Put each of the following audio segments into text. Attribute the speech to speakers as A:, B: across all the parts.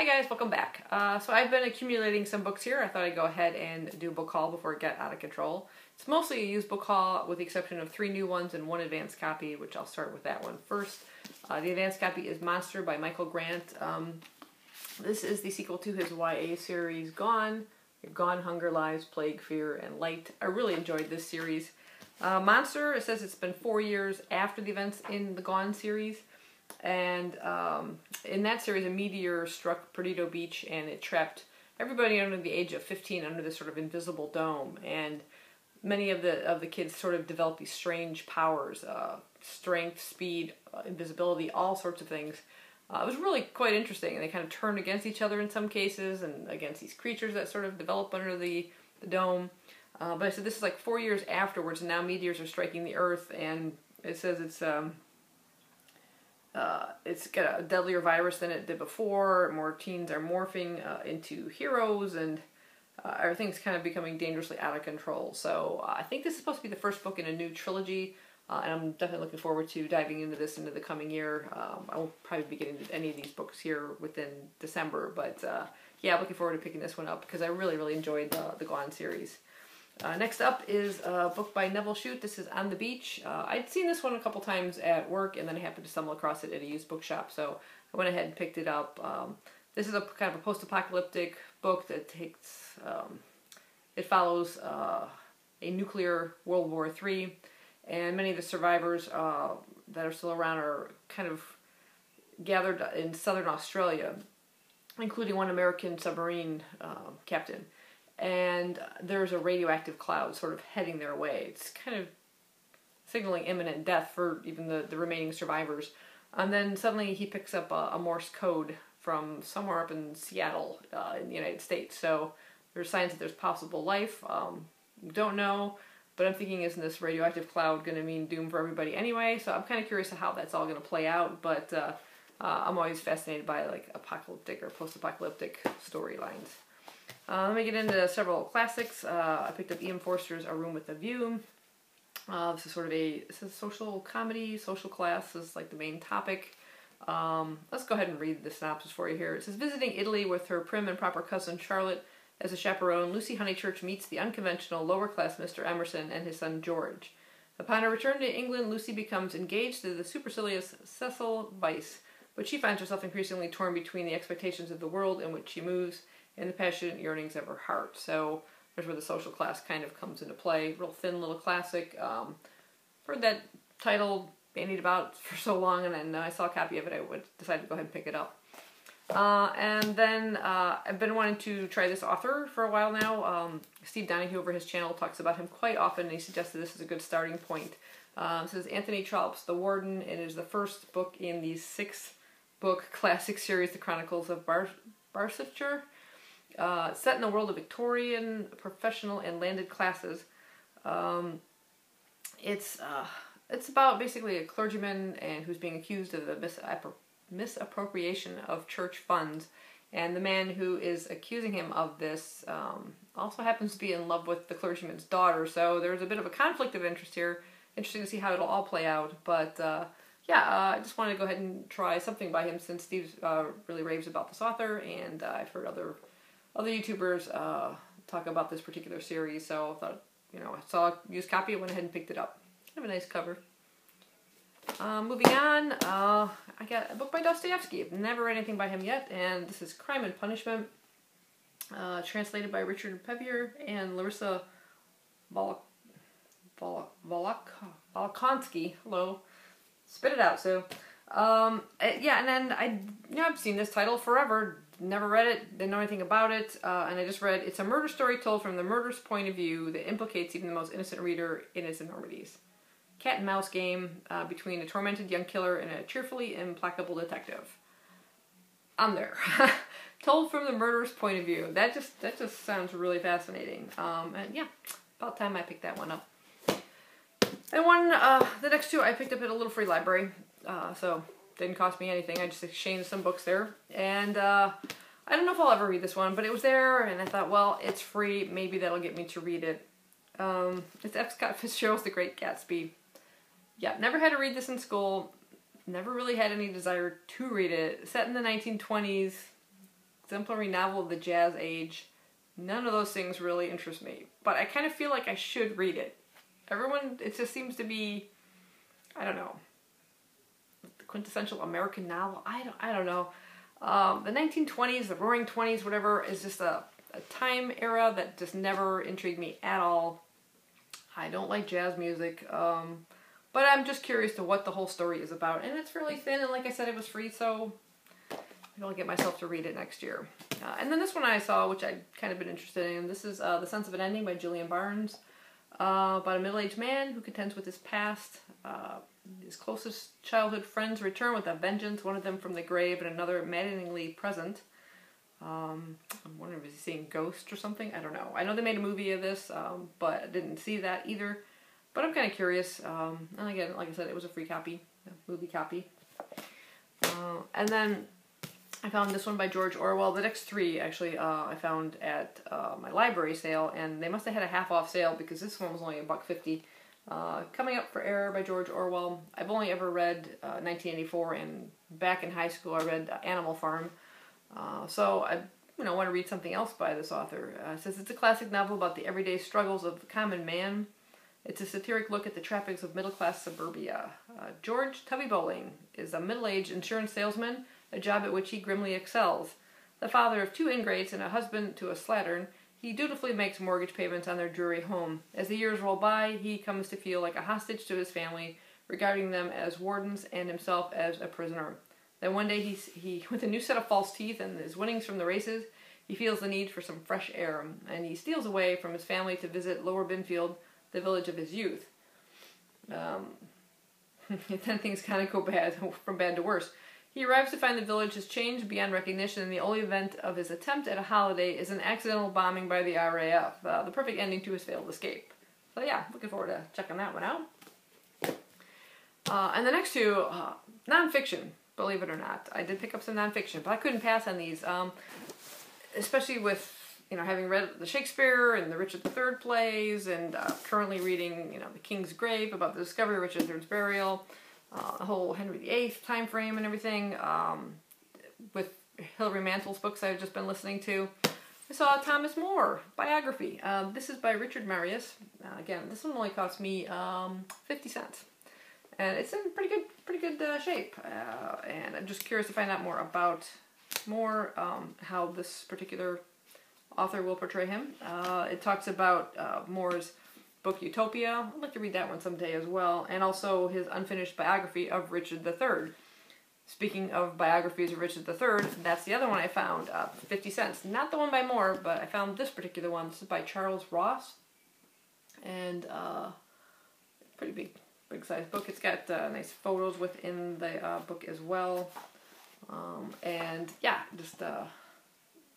A: Hi guys, welcome back. So I've been accumulating some books here. I thought I'd go ahead and do a book haul before it got out of control. It's mostly a used book haul with the exception of 3 new ones and 1 advanced copy, which I'll start with that one first. The advanced copy is Monster by Michael Grant. This is the sequel to his YA series Gone, Hunger, Lies, Plague, Fear, and Light. I really enjoyed this series. Monster, it says it's been 4 years after the events in the Gone series. And in that series, a meteor struck Perdido Beach and it trapped everybody under the age of 15 under this sort of invisible dome. And many of the kids sort of developed these strange powers, strength, speed, invisibility, all sorts of things. It was really quite interesting, and they kind of turned against each other in some cases and against these creatures that sort of develop under the dome. But I said this is like 4 years afterwards, and now meteors are striking the Earth, and it says it's got a deadlier virus than it did before. More teens are morphing into heroes, and everything's kind of becoming dangerously out of control. So I think this is supposed to be the first book in a new trilogy, and I'm definitely looking forward to diving into this into the coming year. I won't probably be getting to any of these books here within December, but yeah, I'm looking forward to picking this one up because I really enjoyed the Gone series. Next up is a book by Neville Shute. This is On the Beach. I'd seen this one a couple times at work, and then I happened to stumble across it at a used bookshop, so I went ahead and picked it up. This is a kind of a post-apocalyptic book that takes, it follows a nuclear World War III, and many of the survivors that are still around are kind of gathered in southern Australia, including one American submarine captain. And there's a radioactive cloud sort of heading their way. It's kind of signaling imminent death for even the remaining survivors. And then suddenly he picks up a Morse code from somewhere up in Seattle in the United States. So there's signs that there's possible life. Don't know, but I'm thinking, isn't this radioactive cloud going to mean doom for everybody anyway? So I'm kind of curious how that's all going to play out, but I'm always fascinated by like apocalyptic or post-apocalyptic storylines. Let me get into several classics. I picked up E.M. Forster's A Room with a View. This is sort of a social comedy, social class is like the main topic. Let's go ahead and read the synopsis for you here. It says, visiting Italy with her prim and proper cousin Charlotte as a chaperone, Lucy Honeychurch meets the unconventional lower-class Mr. Emerson and his son George. Upon her return to England, Lucy becomes engaged to the supercilious Cecil Vyse, but she finds herself increasingly torn between the expectations of the world in which she moves and the passionate yearnings of her heart. So there's where the social class kind of comes into play. Real thin little classic. Heard that title bandied about for so long, and then I saw a copy of it. I decided to go ahead and pick it up. And then I've been wanting to try this author for a while now. Steve Donahue over his channel talks about him quite often, and he suggested this is a good starting point. This is Anthony Trollope's The Warden. It is the first book in the 6-book classic series, The Chronicles of Barsetshire. Set in the world of Victorian, professional, and landed classes. It's about basically a clergyman and who's being accused of the misappropriation of church funds, and the man who is accusing him of this also happens to be in love with the clergyman's daughter, so there's a bit of a conflict of interest here. Interesting to see how it'll all play out, but I just wanted to go ahead and try something by him since Steve really raves about this author, and I've heard other YouTubers talk about this particular series, so I thought, I saw a used copy, I went ahead and picked it up. Kind of a nice cover. Moving on, I got a book by Dostoevsky. I've never read anything by him yet, and this is Crime and Punishment, translated by Richard Pevier and Larissa Volokonsky. Hello. Spit it out, Sue. Yeah, and then I've seen this title forever, never read it, didn't know anything about it, and I just read, it's a murder story told from the murderer's point of view that implicates even the most innocent reader in its enormities. Cat and mouse game between a tormented young killer and a cheerfully implacable detective. I'm there. Told from the murderer's point of view. That just sounds really fascinating. And yeah, about time I picked that one up. And the next two I picked up at a little free library, so didn't cost me anything. I just exchanged some books there, and I don't know if I'll ever read this one, but it was there, and I thought, well, it's free, maybe that'll get me to read it. It's F. Scott Fitzgerald's The Great Gatsby. Yeah, never had to read this in school, never really had any desire to read it. Set in the 1920s, exemplary novel of the jazz age. None of those things really interest me. But I kind of feel like I should read it. Everyone, it just seems to be, I don't know, the quintessential American novel. I don't know. The 1920s, the Roaring 20s, whatever, is just a time era that just never intrigued me at all. I don't like jazz music, but I'm just curious to what the whole story is about. And it's really thin, and like I said, it was free, so I'll get myself to read it next year. And then this one I saw, which I'd kind of been interested in. This is The Sense of an Ending by Julian Barnes. About a middle-aged man who contends with his past. His closest childhood friends return with a vengeance, one of them from the grave and another maddeningly present. I'm wondering if he's seeing ghosts or something. I don't know. I know they made a movie of this, but I didn't see that either. But I'm kind of curious. And again, like I said, it was a free copy, a movie copy. And then I found this one by George Orwell. The next three, actually, I found at my library sale, and they must have had a half-off sale because this one was only $1.50. Coming Up for Air by George Orwell. I've only ever read 1984, and back in high school I read Animal Farm. So I want to read something else by this author. It says it's a classic novel about the everyday struggles of the common man. It's a satiric look at the trappings of middle-class suburbia. George Tubby Bowling is a middle-aged insurance salesman, a job at which he grimly excels. The father of two ingrates and a husband to a slattern, he dutifully makes mortgage payments on their dreary home. As the years roll by, he comes to feel like a hostage to his family, regarding them as wardens and himself as a prisoner. Then one day, he with a new set of false teeth and his winnings from the races, he feels the need for some fresh air, and he steals away from his family to visit Lower Binfield, the village of his youth. Then things kind of go from bad to worse. He arrives to find the village has changed beyond recognition, and the only event of his attempt at a holiday is an accidental bombing by the RAF, the perfect ending to his failed escape. So yeah, looking forward to checking that one out. And the next two, nonfiction, believe it or not. I did pick up some nonfiction, but I couldn't pass on these, especially with having read the Shakespeare and the Richard III plays, and currently reading, The King's Grave, about the discovery of Richard III's burial, the whole Henry VIII time frame and everything, with Hilary Mantel's books I've just been listening to. I saw a Thomas More biography. This is by Richard Marius. Again, this one only cost me 50 cents. And it's in pretty good shape. And I'm just curious to find out more about how this particular author will portray him. It talks about More's book Utopia. I'd like to read that one someday as well. And also his unfinished biography of Richard III. Speaking of biographies of Richard III, that's the other one I found, 50 cents. Not the one by Moore, but I found this particular one. This is by Charles Ross. And pretty big size book. It's got nice photos within the book as well. And yeah, just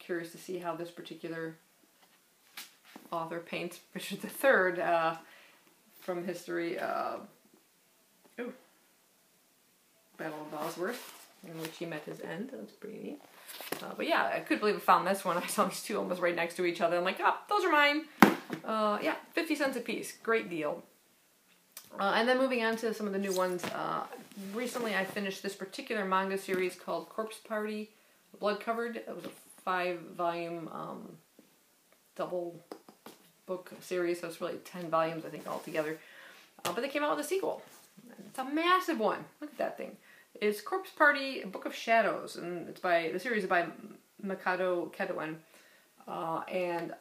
A: curious to see how this particular author paints Richard III from history. Battle of Bosworth, in which he met his end. That's pretty neat. But yeah, I couldn't believe I found this one. I saw these two almost right next to each other. I'm like, those are mine. Yeah, 50 cents a piece. Great deal. And then moving on to some of the new ones. Recently I finished this particular manga series called Corpse Party, Blood Covered. It was a 5-volume double book series, so it's really 10 volumes, I think, altogether. But they came out with a sequel. It's a massive one. Look at that thing. It's Corpse Party, A Book of Shadows, and the series is by Mikado Kedouan. And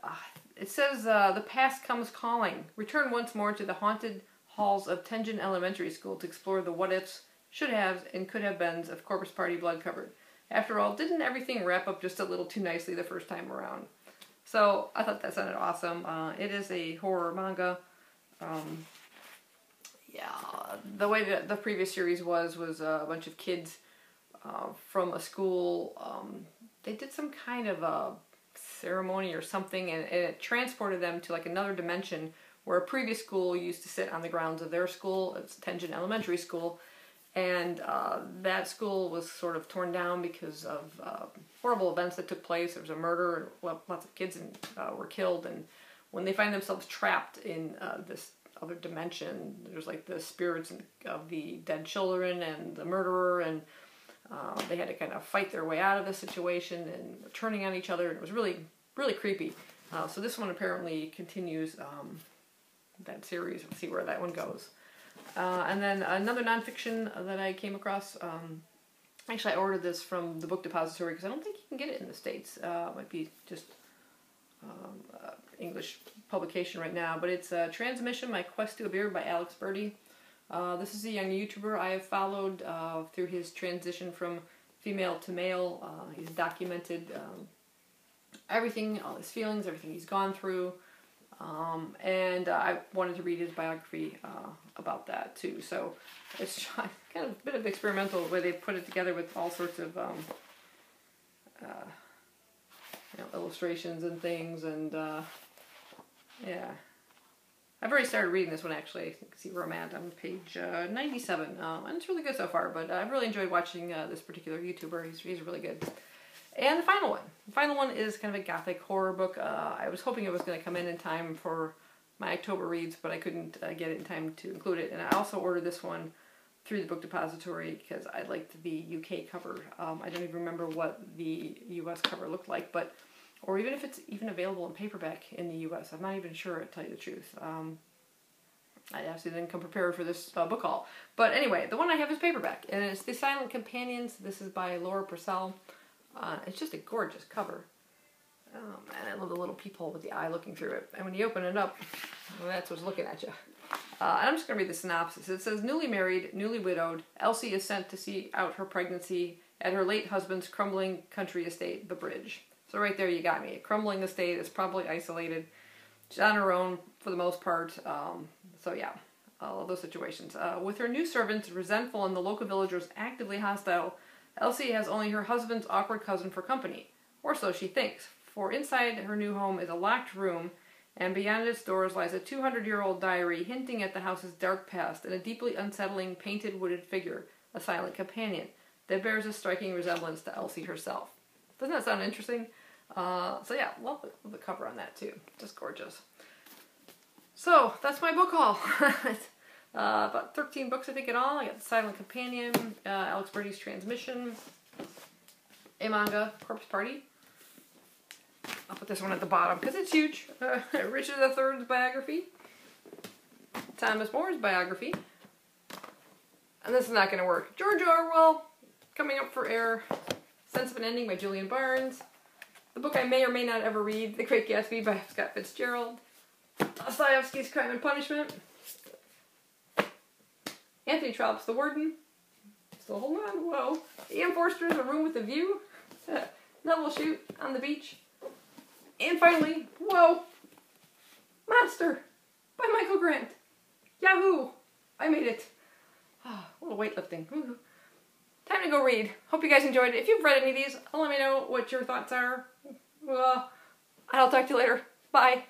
A: it says, the past comes calling. Return once more to the haunted halls of Tenjin Elementary School to explore the what-ifs, should-haves, and could-have-beens of Corpse Party Blood Covered. After all, didn't everything wrap up just a little too nicely the first time around? So I thought that sounded awesome. It is a horror manga. Yeah, the way that the previous series was a bunch of kids from a school. They did some kind of a ceremony or something, and it transported them to like another dimension where a previous school used to sit on the grounds of their school. It's Tenjin Elementary School. And that school was sort of torn down because of horrible events that took place. There was a murder, and lots of kids were killed. And when they find themselves trapped in this other dimension, there's like the spirits of the dead children and the murderer. And They had to kind of fight their way out of the situation and turning on each other. It was really, really creepy. So this one apparently continues that series. We'll see where that one goes. And then another nonfiction that I came across. Actually, I ordered this from the Book Depository because I don't think you can get it in the States. It might be just English publication right now. But it's Transmission, My Quest to a Beard by Alex Birdie. This is a young YouTuber I have followed through his transition from female to male. He's documented everything, all his feelings, everything he's gone through. And I wanted to read his biography about that too. So it's kind of a bit of experimental the way they put it together with all sorts of illustrations and things. And yeah, I've already started reading this one actually. You can see where I'm at on page 97. And it's really good so far. But I've really enjoyed watching this particular YouTuber. He's really good. And the final one. The final one is kind of a gothic horror book. I was hoping it was going to come in time for my October reads, but I couldn't get it in time to include it. And I also ordered this one through the Book Depository because I liked the UK cover. I don't even remember what the US cover looked like, or even if it's even available in paperback in the US. I'm not even sure, to tell you the truth. I actually didn't come prepared for this book haul. But anyway, the one I have is paperback, and it's The Silent Companions. This is by Laura Purcell. It's just a gorgeous cover. And I love the little peephole with the eye looking through it. And when you open it up, well, that's what's looking at you. And I'm just going to read the synopsis. It says, newly married, newly widowed, Elsie is sent to see out her pregnancy at her late husband's crumbling country estate, The Bridge. So right there you got me. A crumbling estate is probably isolated. She's on her own for the most part. So yeah, all of those situations. With her new servants resentful and the local villagers actively hostile, Elsie has only her husband's awkward cousin for company, or so she thinks, for inside her new home is a locked room, and beyond its doors lies a 200-year-old diary hinting at the house's dark past and a deeply unsettling painted wooded figure, a silent companion, that bears a striking resemblance to Elsie herself. Doesn't that sound interesting? So yeah, love the cover on that too. Just gorgeous. So, that's my book haul. About 13 books, I think, in all. I got The Silent Companion, Alex Birdie's Transmission, a manga, Corpse Party. I'll put this one at the bottom because it's huge. Richard III's biography, Thomas More's biography, and this is not going to work. George Orwell, coming up for air, Sense of an Ending by Julian Barnes, the book I may or may not ever read, The Great Gatsby by Scott Fitzgerald, Dostoevsky's Crime and Punishment, Anthony Trollope's The Warden, still holding on, whoa, E.M. Forster's A Room with a View, Neville Shute on the Beach, and finally, whoa, Monster by Michael Grant. Yahoo! I made it. Oh, what a weightlifting. Woo. Time to go read. Hope you guys enjoyed it. If you've read any of these, let me know what your thoughts are. I'll talk to you later. Bye.